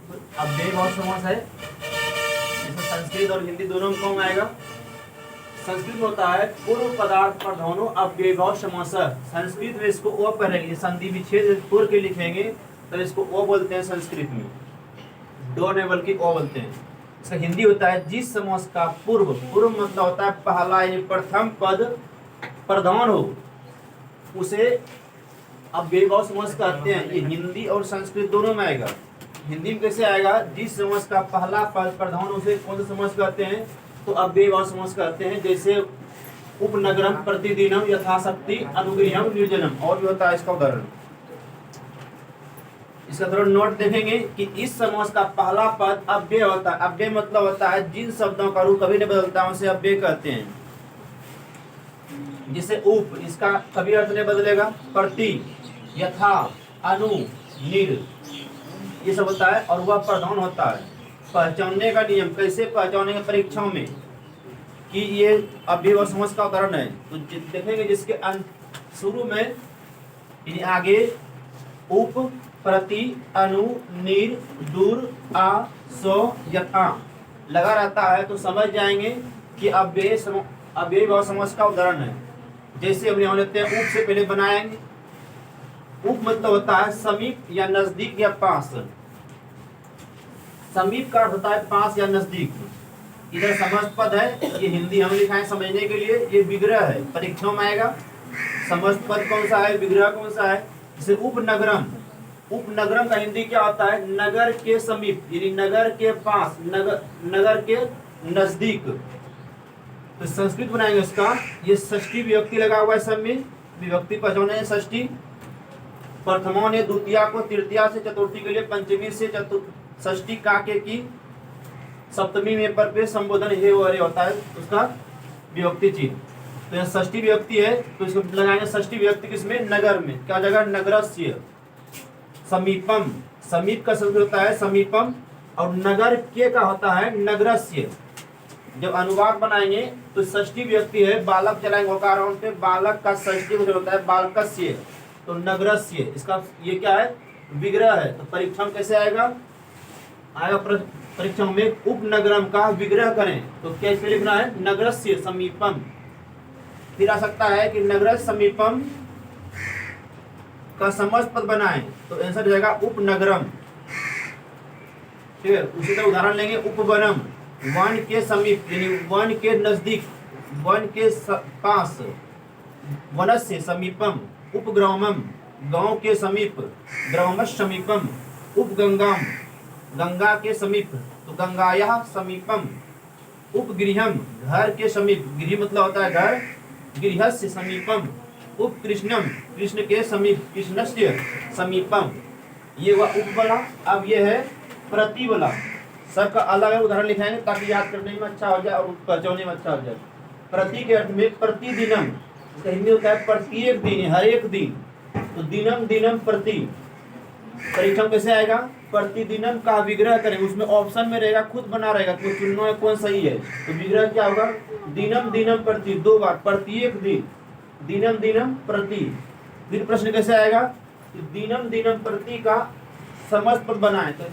तो अव्ययी भाव समास है, इसमें संस्कृत और हिंदी दोनों में कौन आएगा? संस्कृत में होता है पूर्व पदार्थ पर दोनों अव्ययी भाव समास। संस्कृत में इसको ओ करेंगे, संधि विच्छेद पूर्व के लिखेंगे तो इसको ओ बोलते हैं संस्कृत में, दो नहीं बल्कि ओ बोलते हैं। इसका हिंदी होता है जिस समास का पूर्व, पूर्व मतलब होता है पहला यानी प्रथम पद प्रधान हो उसे अव्ययी भाव समास कहते हैं। ये हिंदी और संस्कृत दोनों में आएगा। हिंदी में कैसे आएगा? जिस समास का पहला पद प्रधान उसे कौन सा समास कहते हैं? तो अव्ययी भाव समास कहते हैं। जैसे उपनगरम प्रतिदिनम यथाशक्ति अनुगृहम निर्जनम, और भी होता है इसका उदाहरण। इसका थोड़ा नोट देखेंगे कि इस समास का पहला पद अव्यय होता है। अव्यय मतलब होता है जिन शब्दों का रूप कभी नहीं बदलता उसे अव्यय कहते हैं। जैसे उप, इसका कभी अर्थ नहीं बदलेगा। प्रति, यथा, अनु, निर, ये सब होता है। और वह प्रधान होता है। पहचानने का नियम, कैसे पहचानेंगे परीक्षाओं में कि ये अव्यय भाव समास का उदाहरण है, तो देखेंगे जिसके शुरू में यानी आगे उप, प्रति, अनु, निर, दूर, आ, सो, यथा लगा रहता है तो समझ जाएंगे कि अव्ययी भाव समास का उदाहरण है। जैसे हम यहाँ लेते हैं उप से पहले बनाएंगे। उप मतलब होता है समीप या नजदीक या पास। समीप का अर्थ होता है पास या नजदीक। इधर समस्त पद है, ये हिंदी हम लिखा है समझने के लिए। ये विग्रह है, परीक्षाओं में आएगा। समस्त पद कौन सा है, विग्रह कौन सा है? जैसे उपनगरम, उपनगरम का हिंदी क्या होता है? नगर के समीप, यानी नगर के पास, नगर के नजदीक। तो संस्कृत बनाएंगे उसका, ये षष्ठी विभक्ति लगा हुआ है सब में। विभक्ति पहचाने षष्ठी। प्रथमा ने द्वितीया को तृतीया से चतुर्थी के लिए, पंचमी से षष्ठी काके की, सप्तमी में पर पे संबोधन हे वरे होता है उसका विभक्ति चिन्ह। तो यह षष्ठी विभक्ति है तो इसको लगाएंगे षष्ठी विभक्ति किसमें? नगर में। क्या जगह? नगरस्य। समीपम, समीप का शब्द होता है समीपम, और नगर के का होता है नगरस्य। जब अनुवाद बनाएंगे तो षष्ठी विभक्ति है, बालक चलाएंगे ओकार पे, बालक का षष्ठी जो होता है बालकस्य, तो नगरस्य। इसका ये क्या है? विग्रह है। तो परीक्षा में कैसे आएगा? परीक्षा में उपनगरम का विग्रह करें तो कैसे लिखना है? नगरस्य समीपम। फिर आ सकता है कि नगर समीपम का समस्त पद बनाएं तो आंसर हो जाएगा उपनगरम। ठीक है। उसी तरह उदाहरण लेंगे उपवनम, वन के समीप यानी वन के नजदीक, वन के पास। वनस्य समीपम। उपग्रामम, गांव के समीप, ग्रामस्य समीपम। उपगंगाम, गंगा के समीप, तो गंगायाः समीपम। उपगृहम, घर के समीप, गृह मतलब होता है घर, गृहस्य समीपम। उपकृष्णम, कृष्ण के समीप, कृष्णस्य समीपम। ये हुआ उप वाला। अब ये है प्रति वाला। सबका अलग अलग उदाहरण लिखाएंगे ताकि याद करने में अच्छा हो जाए और पहचानने में अच्छा हो जाए। प्रति के अर्थ में प्रतिदिनम, इसका हिंदी होता है प्रत्येक दिन, हर एक दिन। तो दिनम दिनम प्रति। परीक्षा में कैसे आएगा? प्रतिदिनम का विग्रह करें, उसमें ऑप्शन में रहेगा, खुद बना रहेगा तो चुनना है कौन सही है। तो विग्रह क्या होगा? दिनम दिनम प्रति, दो बार, प्रत्येक दिन, दिनम दिनम प्रति। फिर प्रश्न कैसे आएगा? दिनम दिनम प्रति का समस्त पद बनाए, तो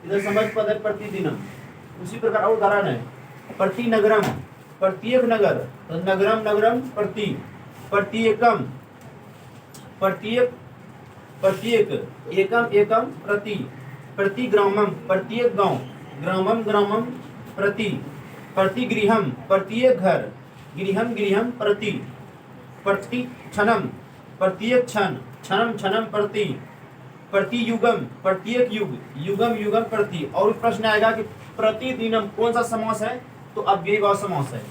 इधर समस्त पद है प्रतिदिनम। उसी प्रकार और उदाहरण है प्रति नगरम, प्रत्येक नगर, तो नगरम नगरम प्रति। प्रत्येकम, प्रत्येक, प्रत्येक, एकम एकम प्रति। प्रति ग्रामम, प्रत्येक गांव, ग्रामम ग्रामम प्रति। प्रतिगृहम, प्रत्येक घर, गृहम गृहम प्रति। प्रति क्षणम, प्रत्येक क्षण, क्षणम क्षणम प्रति। प्रति युगम, प्रत्येक युग, युगम युगम प्रति। और प्रश्न आएगा कि प्रतिदिनम कौन सा समास है? तो अव्ययी भाव समास है।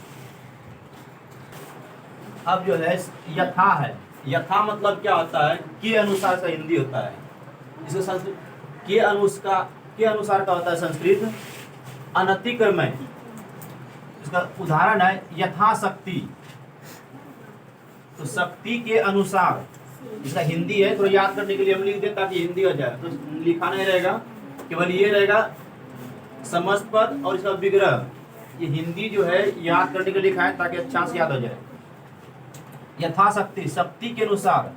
अब जो है यथा है। यथा मतलब क्या होता है? के अनुसार का हिंदी होता है। इसका संस्कृत के अनुसार का होता है संस्कृत अनतिक्रमय। इसका उदाहरण है यथाशक्ति, तो शक्ति के अनुसार। इसका हिंदी है, थोड़ा याद करने के लिए हम लिख दें ताकि हिंदी हो जाए। तो लिखा नहीं रहेगा, केवल ये रहेगा समस्त पद और इसका विग्रह। ये हिंदी जो है याद करने के लिए लिखा है ताकि अच्छा से याद हो जाए। यथाशक्ति, शक्ति के अनुसार,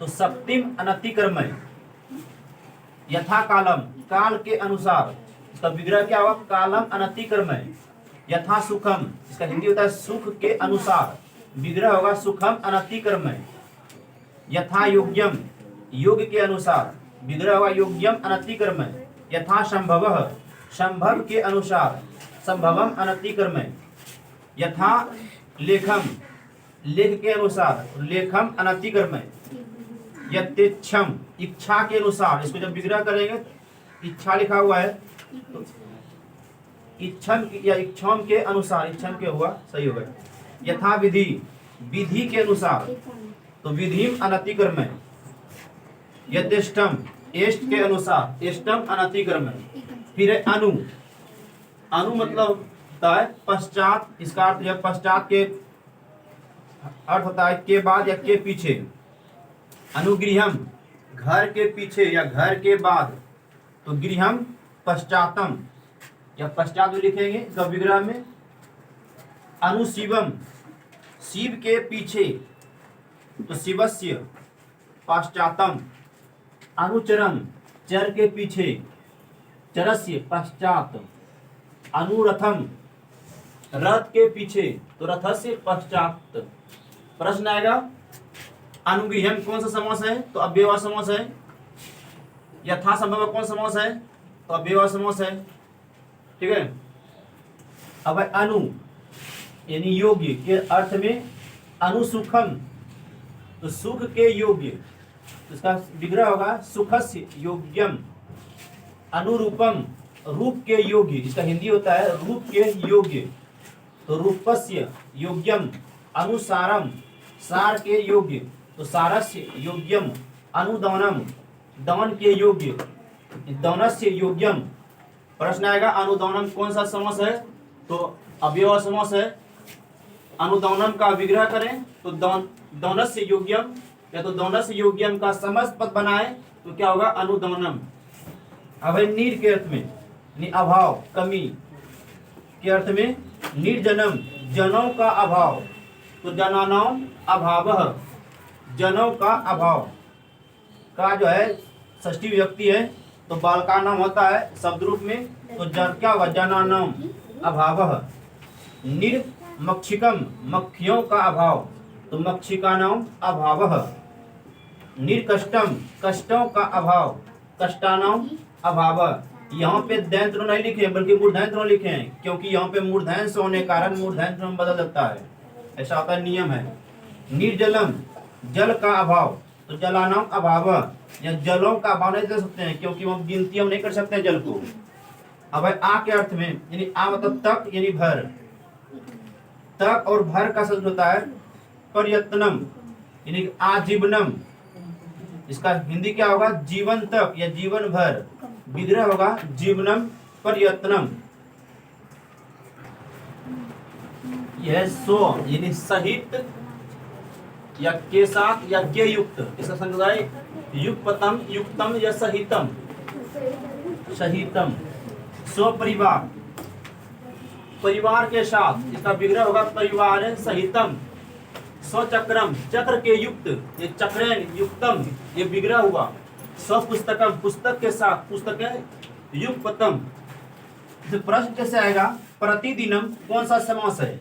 तो शक्तिम अनतिक्रमय। यथा कालम, काल के अनुसार। इसका विग्रह क्या होगा? कालम अनतिक्रमय। यथा सुखम, इसका हिंदी होता है सुख के अनुसार, विग्रह होगा सुखम अनतिक्रमय। यथा योग्यम, योग के अनुसार, विग्रह होगा योग्यम अनतिक्रमय। यथा संभवः, संभव के अनुसार, संभवम अनतिक्रमय। यथा लेखम, लेख के अनुसार, लेखम अनतिक्रमय। यथेच्छम, इच्छा के अनुसार, इसको जब विग्रह करेंगे इच्छा लिखा हुआ है तो इच्छम या इच्छाम के अनुसार, इच्छम के हुआ सही होगा। यथा विधि, विधि के अनुसार, तो विधिम अनतिक्रमय। यथेष्टम, एष्ट के अनुसार, एष्टम अनतिक्रमय। फिर है अनु, अनु मतलब होता है पश्चात, इसका अर्थ है पश्चात के अर्थ होता है के बाद या के पीछे। अनुगृहम, घर के पीछे या घर के बाद, तो गृहम पश्चातम या पश्चात भी लिखेंगे इसका विग्रह में। अनुशिवम, शिव के पीछे, तो शिवस्य पश्चातम। अनुचरम, चर के पीछे, चरस्य पश्चात। अनुरथम, रथ के पीछे, तो रथस्य पश्चात। प्रश्न आएगा अनुगृहम कौन सा समास है? तो अव्ययवाची समास है। यथासंभव कौन समास है? तो अव्ययवाची समास है। ठीक है। अब है अनु यानी योग्य के अर्थ में अनुसुखम, तो सुख के योग्य, तो इसका विग्रह होगा सुखस्य योग्यम। अनुरूपम, रूप के योग्य, इसका हिंदी होता है रूप के योग्य, तो रूपस्य योग्यम। अनुसारम, सार के योग्य, तो सारस्य योग्यम। अनुदानम, दान के योग्य, दानस्य योग्यम। प्रश्न आएगा अनुदानम कौन सा समास है? तो अव्ययवाची समास है। अनुदानम का विग्रह करें तो दानस्य योग्यम, या तो दानस्य योग्यम का समस्त पद बनाए तो क्या होगा? अनुदानम। अब है नीर के अर्थ में, यानी अभाव, कमी के अर्थ में। निर्जनम, जनों का अभाव, तो जनानाम अभावः, जनों का अभाव का जो है षष्ठी विभक्ति है, तो बाल का नाम होता है शब्द रूप में, तो क्या होगा? जनानाम अभावः। निर्मक्षिकम, मक्खियों का अभाव, तो मक्षिका नाम अभावः। निर्कष्टम, कष्टों का अभाव, कष्टानाम अभावः। यहाँ पे दैंत्र नहीं लिखे बल्कि मूर्धन्य लिखे हैं, क्योंकि यहाँ पे मूर्धन्य होने के कारण मूर्धन्य बदल जाता है, ऐसा होता है, नियम है। निर्जलम, जल का अभाव, तो जलानाम अभाव, या जलों का अभाव नहीं दे सकते हैं क्योंकि हम गिनती हम नहीं कर सकते हैं जल को। अब है आ के अर्थ में, यानी आ मतलब तक यानी भर, तक और भर का शब्द होता है प्रयत्नम, यानी आजीवनम। इसका हिंदी क्या होगा? जीवन तक या जीवन भर, विग्रह होगा जीवनम प्रयत्नम। यह सो यानी सहित या के साथ या के युक्त, इसका संज्ञा युक्तम, युक्तम या सहितम, सहितम। सो परिवार, परिवार के साथ, इसका विग्रह होगा परिवार सहितम। स्वचक्रम, चक्र के युक्त, ये चक्रेन युक्तम, ये विग्रह हुआ। स्वपुस्तकम, पुस्तक के साथ, पुस्तक युक्तम। तो प्रश्न कैसे आएगा? प्रतिदिनम कौन सा समास है?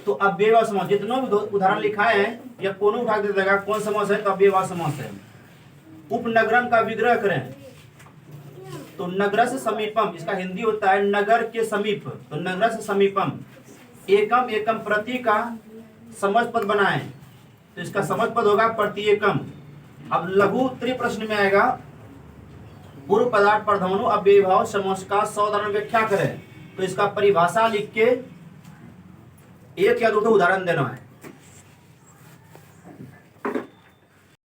तो अव्ययवाची समास, जितनों भी उदाहरण लिखाए हैं या कोनो उठा के देगा कौन समास है? तो अव्ययवाची समास है। उपनगरम का विग्रह करें तो नगर से समीपम, इसका हिंदी होता है नगर के समीप, तो नगर से समीपम। एकम, एकम प्रति का समझ पद बनाए, तो इसका समझ पद होगा प्रति एकम। अब लघु उत्तरी प्रश्न में आएगा पूर्व पदार्थ प्रधानो अव्ययभाव समास का साधारण व्याख्या करें, तो इसका परिभाषा लिख के एक या दो उदाहरण देना है।